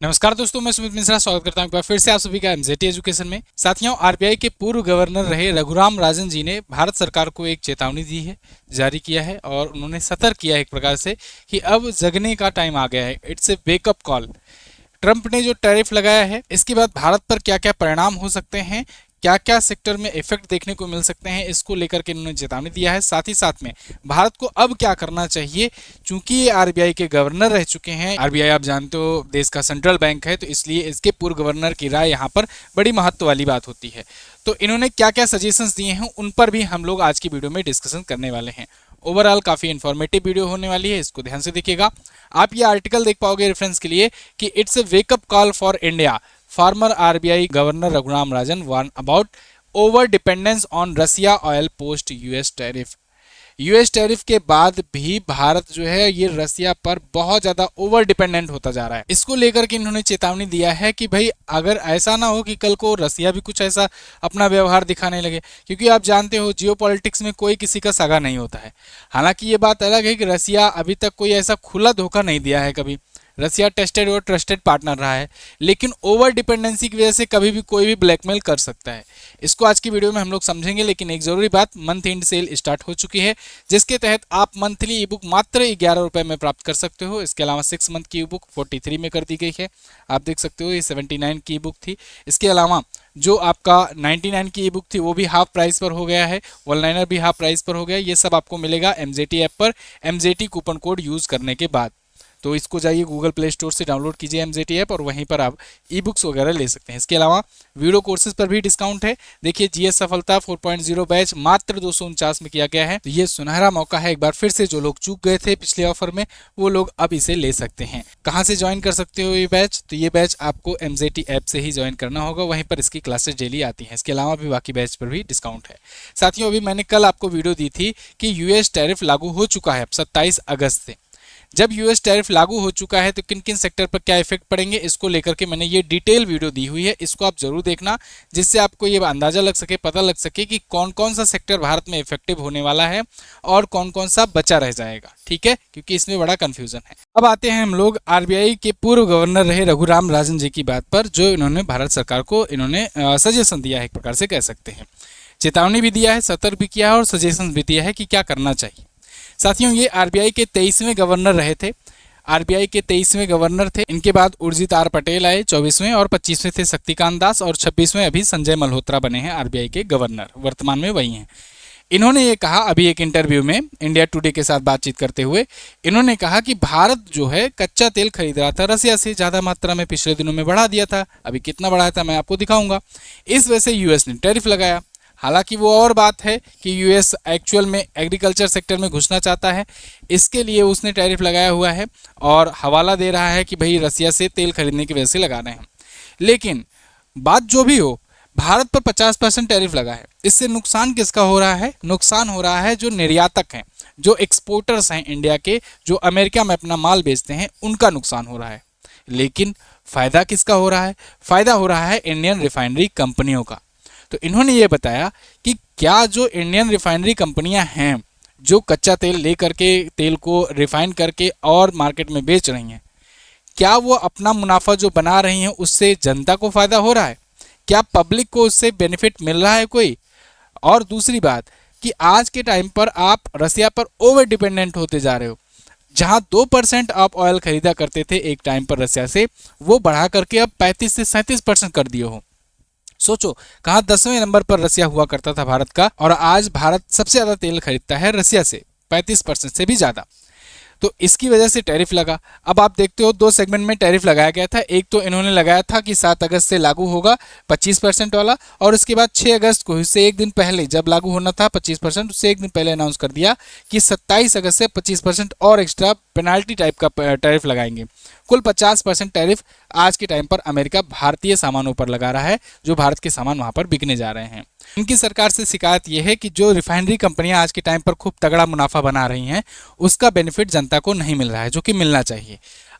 नमस्कार दोस्तों, मैं सुमित मिश्रा स्वागत करता हूं एक बार फिर से आप सभी का एमजेटी एजुकेशन में। साथियों, आरबीआई के पूर्व गवर्नर रहे रघुराम राजन जी ने भारत सरकार को एक चेतावनी दी है, जारी किया है और उन्होंने सतर्क किया है एक प्रकार से कि अब जगने का टाइम आ गया है। It's a wake up call. Trump ने जो टैरिफ लगाया है, इसके बाद भारत पर क्या क्या परिणाम हो सकते हैं, क्या क्या सेक्टर में इफेक्ट देखने को मिल सकते हैं, इसको लेकर के इन्होंने चेतावनी दिया है। साथ ही साथ में भारत को अब क्या करना चाहिए, चूंकि ये आरबीआई के गवर्नर रह चुके हैं। आरबीआई आप जानते हो देश का सेंट्रल बैंक है, तो इसलिए इसके पूर्व गवर्नर की राय यहाँ पर बड़ी महत्व वाली बात होती है। तो इन्होंने क्या क्या सजेशंस दिए हैं, उन पर भी हम लोग आज की वीडियो में डिस्कशन करने वाले हैं। ओवरऑल काफ़ी इन्फॉर्मेटिव वीडियो होने वाली है, इसको ध्यान से देखिएगा। आप ये आर्टिकल देख पाओगे रेफरेंस के लिए कि it's a wake up call for India, former RBI governor Raghuram Rajan warn about over dependence on Russia oil post US tariff. US tariff के बाद भी भारत जो है ये रसिया पर बहुत ज्यादा ओवर डिपेंडेंट होता जा रहा है। इसको लेकर के इन्होंने चेतावनी दिया है कि भाई अगर ऐसा ना हो कि कल को रसिया भी कुछ ऐसा अपना व्यवहार दिखाने लगे, क्योंकि आप जानते हो जियो पॉलिटिक्स में कोई किसी का सगा नहीं होता है। हालांकि ये बात अलग है कि रसिया अभी तक कोई ऐसा खुला धोखा नहीं दिया है कभी। रसिया टेस्टेड और ट्रस्टेड पार्टनर रहा है, लेकिन ओवर डिपेंडेंसी की वजह से कभी भी कोई भी ब्लैकमेल कर सकता है। इसको आज की वीडियो में हम लोग समझेंगे, लेकिन एक जरूरी बात, मंथ एंड सेल स्टार्ट हो चुकी है, जिसके तहत आप मंथली ई बुक मात्र 11 रुपए में प्राप्त कर सकते हो। इसके अलावा 6 मंथ की ई बुक 43 में कर दी गई है। आप देख सकते हो ये 79 की ई बुक थी। इसके अलावा जो आपका 99 की ई बुक थी वो भी हाफ प्राइस पर हो गया है, वन लाइनर भी हाफ प्राइस पर हो गया। ये सब आपको मिलेगा एमजेटी ऐप पर, एमजेटी कूपन कोड यूज करने के बाद। तो इसको जाइए गूगल प्ले स्टोर से डाउनलोड कीजिए एमजेटी ऐप, और वहीं पर आप ई बुक्स वगैरह ले सकते हैं। इसके अलावा वीडियो कोर्सेज पर भी डिस्काउंट है। देखिए जीएस सफलता 4.0 बैच मात्र 249 में किया गया है। तो ये सुनहरा मौका है, एक बार फिर से जो लोग चूक गए थे पिछले ऑफर में वो लोग अब इसे ले सकते हैं। कहाँ से ज्वाइन कर सकते हो ये बैच? तो ये बैच आपको एमजेटी ऐप से ही ज्वाइन करना होगा, वहीं पर इसकी क्लासेस डेली आती हैं। इसके अलावा भी बाकी बैच पर भी डिस्काउंट है। साथियों, अभी मैंने कल आपको वीडियो दी थी कि यूएस टैरिफ लागू हो चुका है अब 27 अगस्त से। जब यूएस टैरिफ लागू हो चुका है तो किन किन सेक्टर पर क्या इफेक्ट पड़ेंगे, इसको लेकर के मैंने ये डिटेल वीडियो दी हुई है। इसको आप जरूर देखना, जिससे आपको ये अंदाजा लग सके, पता लग सके कि कौन कौन सा सेक्टर भारत में इफेक्टिव होने वाला है और कौन कौन सा बचा रह जाएगा। ठीक है, क्योंकि इसमें बड़ा कंफ्यूजन है। अब आते हैं हम लोग आरबीआई के पूर्व गवर्नर रहे रघुराम राजन जी की बात पर, जो इन्होंने भारत सरकार को इन्होंने सजेशन दिया है, एक प्रकार से कह सकते हैं। चेतावनी भी दिया है, सतर्क भी किया है और सजेशन भी दिया है कि क्या करना चाहिए। साथियों, ये आरबीआई के 23वें गवर्नर रहे थे। आरबीआई के 23वें गवर्नर थे। इनके बाद उर्जित आर पटेल आए 24वें, और 25वें थे शक्तिकांत दास, और 26वें अभी संजय मल्होत्रा बने हैं आरबीआई के गवर्नर, वर्तमान में वही हैं। इन्होंने ये कहा अभी एक इंटरव्यू में इंडिया टुडे के साथ बातचीत करते हुए, इन्होंने कहा कि भारत जो है कच्चा तेल खरीद रहा था रसिया से ज़्यादा मात्रा में, पिछले दिनों में बढ़ा दिया था। अभी कितना बढ़ाया था मैं आपको दिखाऊंगा। इस वजह से यूएस ने टैरिफ लगाया। हालांकि वो और बात है कि यूएस एक्चुअल में एग्रीकल्चर सेक्टर में घुसना चाहता है, इसके लिए उसने टैरिफ लगाया हुआ है और हवाला दे रहा है कि भाई रसिया से तेल खरीदने की वजह से लगा रहे हैं। लेकिन बात जो भी हो, भारत पर 50% टैरिफ लगा है। इससे नुकसान किसका हो रहा है? नुकसान हो रहा है जो निर्यातक हैं, जो एक्सपोर्टर्स हैं इंडिया के, जो अमेरिका में अपना माल बेचते हैं, उनका नुकसान हो रहा है। लेकिन फायदा किसका हो रहा है? फायदा हो रहा है इंडियन रिफाइनरी कंपनियों का। तो इन्होंने ये बताया कि क्या जो इंडियन रिफाइनरी कंपनियां हैं, जो कच्चा तेल ले करके तेल को रिफाइन करके और मार्केट में बेच रही हैं, क्या वो अपना मुनाफा जो बना रही हैं उससे जनता को फायदा हो रहा है? क्या पब्लिक को उससे बेनिफिट मिल रहा है कोई? और दूसरी बात कि आज के टाइम पर आप रसिया पर ओवर डिपेंडेंट होते जा रहे हो। जहां 2% आप ऑयल खरीदा करते थे एक टाइम पर रसिया से, वो बढ़ा करके अब 35 से 37% कर दिए हो। सोचो, कहाँ 10वें नंबर पर रसिया हुआ करता था भारत का, और आज भारत सबसे ज्यादा तेल खरीदता है रसिया से, 35% से भी ज्यादा। तो इसकी वजह से टैरिफ लगा। अब आप देखते हो दो सेगमेंट में टैरिफ लगाया गया था। एक तो इन्होंने लगाया था कि 7 अगस्त से लागू होगा 25% वाला, और उसके बाद 6 अगस्त को, इससे एक दिन पहले जब लागू होना था 25%, उससे एक दिन पहले अनाउंस कर दिया कि 27 अगस्त से 25% और एक्स्ट्रा पेनाल्टी टाइप का टैरिफ लगाएंगे। कुल 50% टैरिफ आज के टाइम पर अमेरिका भारतीय सामानों पर लगा रहा है, जो भारत के सामान वहां पर बिकने जा रहे हैं। इनकी सरकार से शिकायत यह है कि जो रिफाइनरी कंपनियां आज के टाइम पर खूब तगड़ा मुनाफा बना रही हैं, उसका बेनिफिट जनता को नहीं मिल रहा है, जो कि मिलना चाहिए।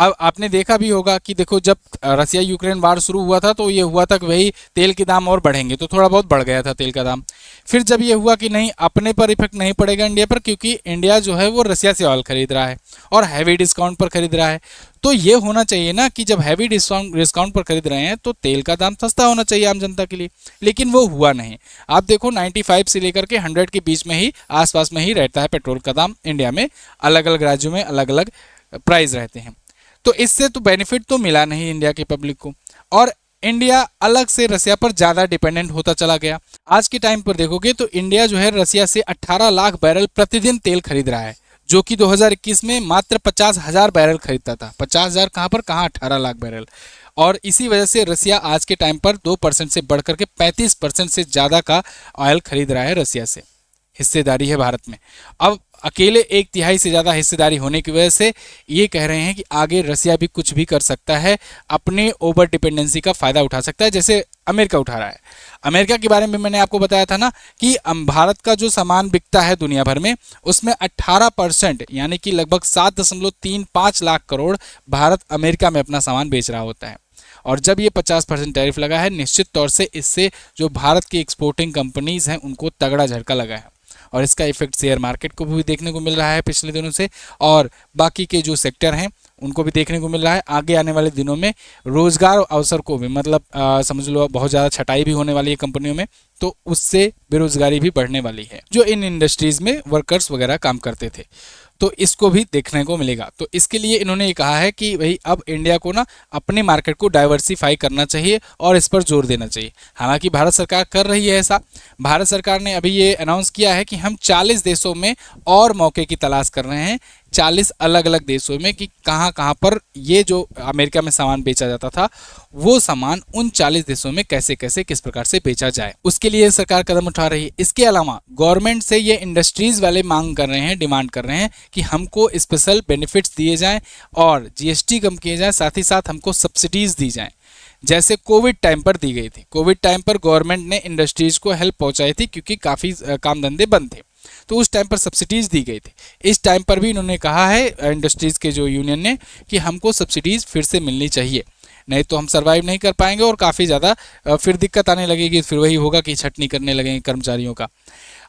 अब आपने देखा भी होगा कि देखो जब रसिया यूक्रेन वार शुरू हुआ था तो ये हुआ था कि भाई तेल के दाम और बढ़ेंगे, तो थोड़ा बहुत बढ़ गया था तेल का दाम। फिर जब ये हुआ कि नहीं, अपने पर इफेक्ट नहीं पड़ेगा इंडिया पर, क्योंकि इंडिया जो है वो रसिया से ऑयल खरीद रहा है और हैवी डिस्काउंट पर खरीद रहा है। तो ये होना चाहिए ना कि जब हैवी डिस्काउंट पर खरीद रहे हैं तो तेल का दाम सस्ता होना चाहिए आम जनता के लिए, लेकिन वो हुआ नहीं। आप देखो 95 से लेकर के 100 के बीच में ही, आसपास में ही रहता है पेट्रोल का दाम इंडिया में। अलग अलग राज्यों में अलग अलग प्राइस रहते हैं। तो इससे तो बेनिफिट तो मिला नहीं इंडिया के पब्लिक को, और इंडिया अलग से रसिया पर ज़्यादा डिपेंडेंट होता चला गया। आज के टाइम पर देखोगे तो इंडिया जो है रसिया से 18 लाख बैरल प्रतिदिन तेल खरीद रहा है, जो कि 2021 में मात्र 50,000 बैरल खरीदता था। 50,000 कहाँ पर, कहाँ 18 लाख बैरल। और इसी वजह से रसिया आज के टाइम पर 2% से बढ़कर के 35% से ज़्यादा का ऑयल खरीद रहा है रसिया से। हिस्सेदारी है भारत में। अब अकेले 1/3 से ज़्यादा हिस्सेदारी होने की वजह से ये कह रहे हैं कि आगे रसिया भी कुछ भी कर सकता है, अपने ओवर डिपेंडेंसी का फ़ायदा उठा सकता है, जैसे अमेरिका उठा रहा है। अमेरिका के बारे में मैंने आपको बताया था ना कि भारत का जो सामान बिकता है दुनिया भर में, उसमें 18% यानी कि लगभग 7.35 लाख करोड़ भारत अमेरिका में अपना सामान बेच रहा होता है। और जब ये 50% टैरिफ लगा है, निश्चित तौर से इससे जो भारत की एक्सपोर्टिंग कंपनीज हैं उनको तगड़ा झटका लगा है, और इसका इफेक्ट शेयर मार्केट को भी देखने को मिल रहा है पिछले दिनों से, और बाकी के जो सेक्टर हैं उनको भी देखने को मिल रहा है। आगे आने वाले दिनों में रोजगार अवसर को भी, मतलब समझ लो बहुत ज़्यादा छटाई भी होने वाली है कंपनियों में, तो उससे बेरोजगारी भी बढ़ने वाली है जो इन इंडस्ट्रीज़ में वर्कर्स वगैरह काम करते थे, तो इसको भी देखने को मिलेगा। तो इसके लिए इन्होंने ये कहा है कि भाई अब इंडिया को ना अपने मार्केट को डाइवर्सिफाई करना चाहिए और इस पर जोर देना चाहिए। हालांकि भारत सरकार कर रही है ऐसा। भारत सरकार ने अभी ये अनाउंस किया है कि हम 40 देशों में और मौके की तलाश कर रहे हैं, 40 अलग अलग देशों में, कि कहाँ कहाँ पर ये जो अमेरिका में सामान बेचा जाता था वो सामान उन 40 देशों में कैसे कैसे किस प्रकार से बेचा जाए, उसके लिए सरकार कदम उठा रही है। इसके अलावा गवर्नमेंट से ये इंडस्ट्रीज वाले मांग कर रहे हैं, डिमांड कर रहे हैं कि हमको स्पेशल बेनिफिट्स दिए जाएं और जीएसटी कम किए जाए, साथ ही साथ हमको सब्सिडीज दी जाएं, जैसे कोविड टाइम पर दी गई थी। कोविड टाइम पर गवर्नमेंट ने इंडस्ट्रीज को हेल्प पहुंचाई थी क्योंकि काफ़ी काम धंधे बंद थे, तो उस टाइम पर सब्सिडीज़ दी गई थी। इस टाइम पर भी इन्होंने कहा है इंडस्ट्रीज़ के जो यूनियन ने कि हमको सब्सिडीज़ फिर से मिलनी चाहिए, नहीं तो हम सर्वाइव नहीं कर पाएंगे और काफ़ी ज़्यादा फिर दिक्कत आने लगेगी। फिर वही होगा कि छटनी करने लगेंगे कर्मचारियों का।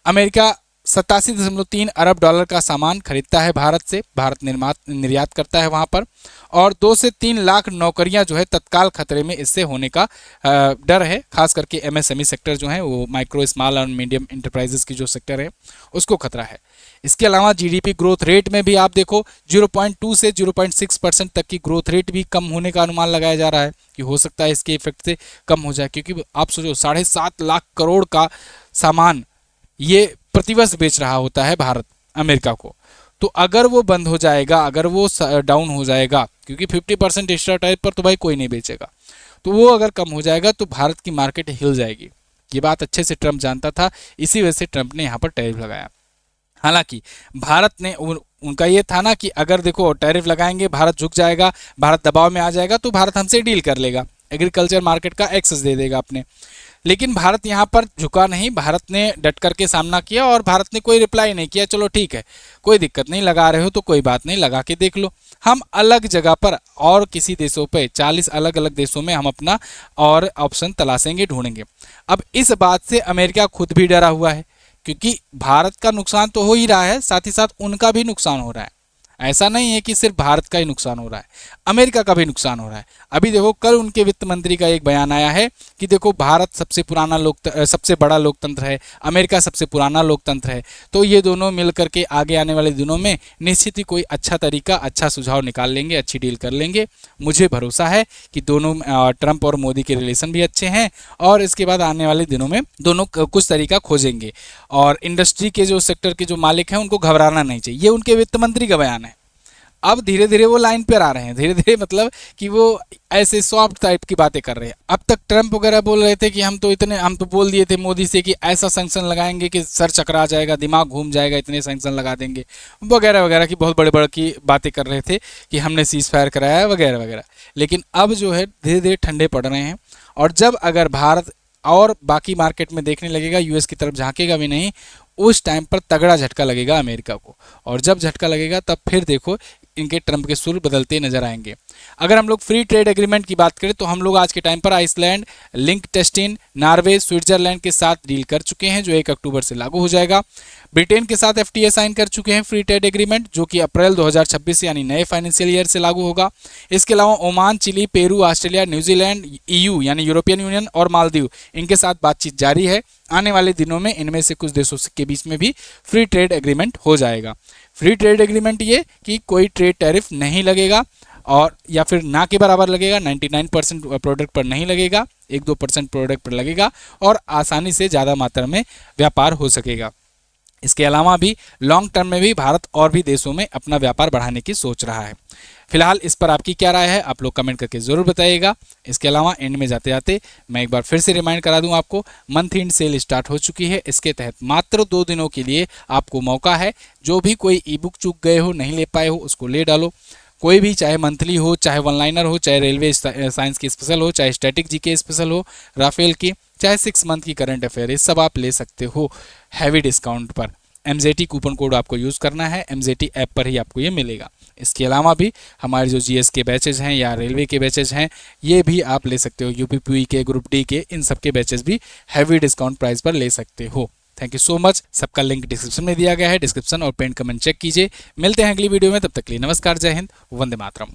अमेरिका 87.3 अरब डॉलर का सामान खरीदता है भारत से, भारत निर्यात करता है वहाँ पर, और 2 से 3 लाख नौकरियां जो है तत्काल खतरे में इससे होने का डर है। खास करके एमएसएमई सेक्टर जो है, वो माइक्रो स्मॉल और मीडियम इंटरप्राइजेस की जो सेक्टर है उसको खतरा है। इसके अलावा जीडीपी ग्रोथ रेट में भी आप देखो 0.2 से 0.6% तक की ग्रोथ रेट भी कम होने का अनुमान लगाया जा रहा है कि हो सकता है इसके इफेक्ट से कम हो जाए, क्योंकि आप सोचो 7.5 लाख करोड़ का सामान ये प्रतिवर्ष बेच रहा होता है भारत अमेरिका को। तो अगर वो बंद हो जाएगा, अगर वो डाउन हो जाएगा, क्योंकि 50% एक्स्ट्रा टैरिफ पर तो भाई कोई नहीं बेचेगा, तो वो अगर कम हो जाएगा तो भारत की मार्केट हिल जाएगी। ये बात अच्छे से ट्रंप जानता था, इसी वजह से ट्रंप ने यहाँ पर टैरिफ लगाया। हालांकि भारत ने उनका ये था ना कि अगर देखो टैरिफ लगाएंगे भारत झुक जाएगा, भारत दबाव में आ जाएगा, तो भारत हमसे डील कर लेगा, एग्रीकल्चर मार्केट का एक्सेस दे देगा अपने। लेकिन भारत यहाँ पर झुका नहीं, भारत ने डट करके सामना किया और भारत ने कोई रिप्लाई नहीं किया। चलो ठीक है, कोई दिक्कत नहीं, लगा रहे हो तो कोई बात नहीं, लगा के देख लो। हम अलग जगह पर और किसी देशों पे 40 अलग अलग देशों में हम अपना और ऑप्शन तलाशेंगे, ढूंढेंगे। अब इस बात से अमेरिका खुद भी डरा हुआ है, क्योंकि भारत का नुकसान तो हो ही रहा है, साथ ही साथ उनका भी नुकसान हो रहा है। ऐसा नहीं है कि सिर्फ भारत का ही नुकसान हो रहा है, अमेरिका का भी नुकसान हो रहा है। अभी देखो कल उनके वित्त मंत्री का एक बयान आया है कि देखो भारत सबसे बड़ा लोकतंत्र है, अमेरिका सबसे पुराना लोकतंत्र है, तो ये दोनों मिल करके आगे आने वाले दिनों में निश्चित ही कोई अच्छा तरीका, अच्छा सुझाव निकाल लेंगे, अच्छी डील कर लेंगे। मुझे भरोसा है कि दोनों ट्रंप और मोदी के रिलेशन भी अच्छे हैं और इसके बाद आने वाले दिनों में दोनों कुछ तरीका खोजेंगे। और इंडस्ट्री के जो सेक्टर के जो मालिक हैं उनको घबराना नहीं चाहिए, ये उनके वित्त मंत्री का बयान है। अब धीरे धीरे वो लाइन पर आ रहे हैं, धीरे धीरे मतलब कि वो ऐसे सॉफ्ट टाइप की बातें कर रहे हैं। अब तक ट्रंप वगैरह बोल रहे थे कि हम तो बोल दिए थे मोदी से कि ऐसा सैंक्शन लगाएंगे कि सर चकरा जाएगा, दिमाग घूम जाएगा, इतने सैंक्शन लगा देंगे वगैरह वगैरह की बहुत बड़े बड़े की बातें कर रहे थे कि हमने सीज फायर कराया वगैरह वगैरह। लेकिन अब जो है धीरे धीरे ठंडे पड़ रहे हैं, और जब अगर भारत और बाकी मार्केट में देखने लगेगा, यूएस की तरफ झांकेगा भी नहीं, उस टाइम पर तगड़ा झटका लगेगा अमेरिका को। और जब झटका लगेगा तब फिर देखो इनके टर्म के शुल्क बदलते नजर आएंगे। अगर हम लोग फ्री ट्रेड एग्रीमेंट की बात करें तो हम लोग आज के टाइम पर आइसलैंड, लिंक्टेनस्टीन, नॉर्वे, स्विट्जरलैंड के साथ डील कर चुके हैं जो 1 अक्टूबर से लागू हो जाएगा। ब्रिटेन के साथ एफटीए साइन कर चुके हैं फ्री ट्रेड एग्रीमेंट जो कि अप्रैल 2026 यानी नए फाइनेंशियल ईयर से लागू होगा। इसके अलावा Oman, Chile, Peru, Australia, New Zealand, EU यानी यूरोपियन यूनियन और मालदीव इनके साथ बातचीत जारी है। आने वाले दिनों में इनमें से कुछ देशों के बीच में भी फ्री ट्रेड एग्रीमेंट हो जाएगा। फ्री ट्रेड एग्रीमेंट ये कि कोई ट्रेड टैरिफ नहीं लगेगा और या फिर ना के बराबर लगेगा, 99% प्रोडक्ट पर नहीं लगेगा, 1-2% प्रोडक्ट पर लगेगा और आसानी से ज़्यादा मात्रा में व्यापार हो सकेगा। इसके अलावा भी लॉन्ग टर्म में भी भारत और भी देशों में अपना व्यापार बढ़ाने की सोच रहा है। फिलहाल इस पर आपकी क्या राय है आप लोग कमेंट करके ज़रूर बताइएगा। इसके अलावा एंड में जाते जाते मैं एक बार फिर से रिमाइंड करा दूं आपको, मंथ एंड सेल स्टार्ट हो चुकी है। इसके तहत मात्र 2 दिनों के लिए आपको मौका है, जो भी कोई ई बुक चूक गए हो, नहीं ले पाए हो, उसको ले डालो। कोई भी, चाहे मंथली हो, चाहे वन लाइनर हो, चाहे रेलवे साइंस की स्पेशल हो, चाहे स्टैटिक जीके स्पेशल हो, राफेल की, चाहे 6 मंथ की करंट अफेयर, ये सब आप ले सकते हो हैवी डिस्काउंट पर। MZT कूपन कोड आपको यूज़ करना है, MZT ऐप पर ही आपको ये मिलेगा। इसके अलावा भी हमारे जो GS के बैचेज हैं या रेलवे के बैचेज हैं ये भी आप ले सकते हो, UPPE के, ग्रुप डी के, इन सब के बैचेज भी हैवी डिस्काउंट प्राइस पर ले सकते हो। Thank you so much. सबका लिंक डिस्क्रिप्शन में दिया गया है, डिस्क्रिप्शन और पेंट कमेंट चेक कीजिए। मिलते हैं अगली वीडियो में, तब तक के लिए नमस्कार, जय हिंद, वंदे मातरम।